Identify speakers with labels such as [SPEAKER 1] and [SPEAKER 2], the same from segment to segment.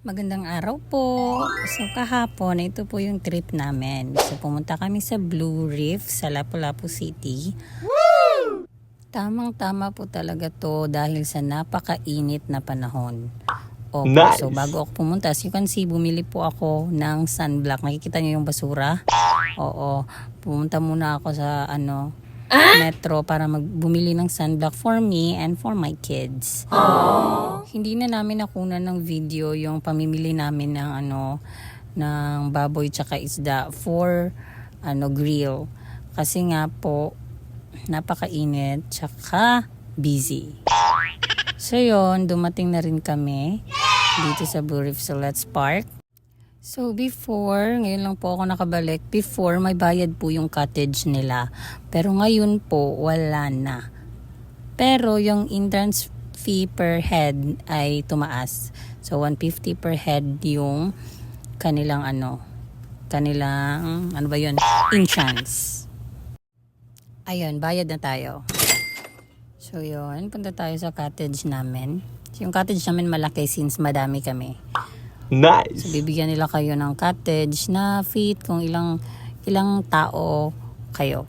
[SPEAKER 1] Magandang araw po. So kahapon, ito po yung trip namin. So pumunta kami sa Blue Reef sa Lapu-Lapu City. Woo! Tamang-tama po talaga to dahil sa napakainit na panahon. Opo,
[SPEAKER 2] nice.
[SPEAKER 1] So bago ako pumunta, as you can see, bumili po ako ng sunblock. Nakikita niyo yung basura? Oo, pumunta muna ako sa Metro para bumili ng sunblock for me and for my kids. Hindi na namin nakunan ng video yung pamimili namin ng ng baboy tsaka isda for grill. Kasi nga po napakainit tsaka busy. So yon, dumating na rin kami dito sa Blue Reef. So let's park. So before, ngayon lang po ako nakabalik. Before, may bayad po yung cottage nila. Pero ngayon po, wala na. Pero yung entrance fee per head ay tumaas. So 150 per head yung kanilang entrance. Ayun, bayad na tayo. So yun, punta tayo sa cottage namin. Yung cottage namin malaki since madami kami.
[SPEAKER 2] Nice.
[SPEAKER 1] So bibigyan nila kayo ng cottage na fit kung ilang tao kayo.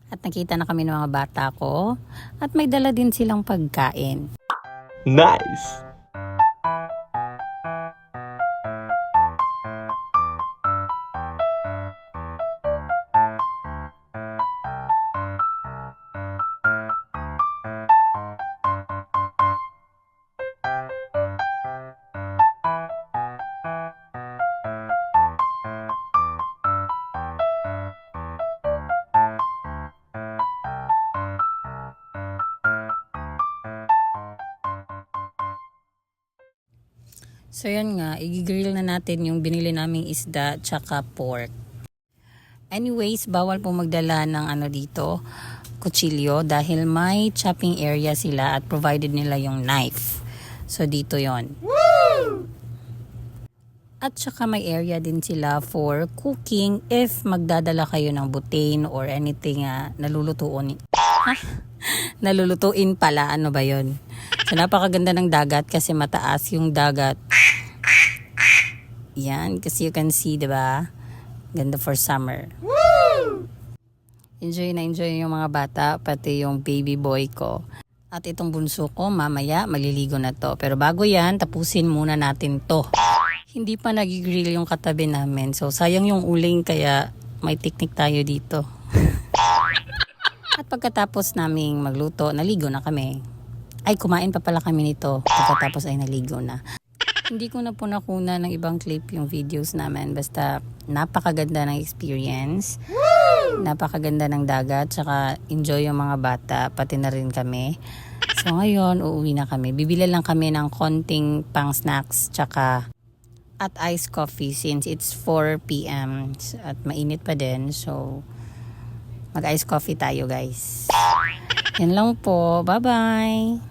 [SPEAKER 1] At nakita na kami ng mga bata ko at may dala din silang pagkain.
[SPEAKER 2] Nice.
[SPEAKER 1] So yan nga, i-grill na natin yung binili naming isda tsaka pork. Anyways, bawal po magdala ng dito, kutsilyo dahil may chopping area sila at provided nila yung knife. So dito yon. At saka may area din sila for cooking if magdadala kayo ng butane or anything nalulutuin. Nalulutuin pala, ano ba yon? So napakaganda ng dagat kasi mataas yung dagat. Yan, kasi you can see, diba? Ganda for summer. Woo! Enjoy na enjoy yung mga bata, pati yung baby boy ko. At itong bunso ko, mamaya maliligo na to. Pero bago yan, tapusin muna natin to. Hindi pa nagigrill yung katabi namin. So sayang yung uling, kaya may teknik tayo dito. At pagkatapos naming magluto, naligo na kami. Ay, kumain pa pala kami nito. Pagkatapos ay naligo na. Hindi ko na po nakuna ng ibang clip yung videos namin. Basta napakaganda ng experience. Woo! Napakaganda ng dagat. Tsaka enjoy yung mga bata. Pati na rin kami. So ngayon, uuwi na kami. Bibili lang kami ng konting pang snacks. Tsaka at iced coffee since it's 4 p.m. At mainit pa din. So mag-iced coffee tayo, guys. Yan lang po. Bye-bye!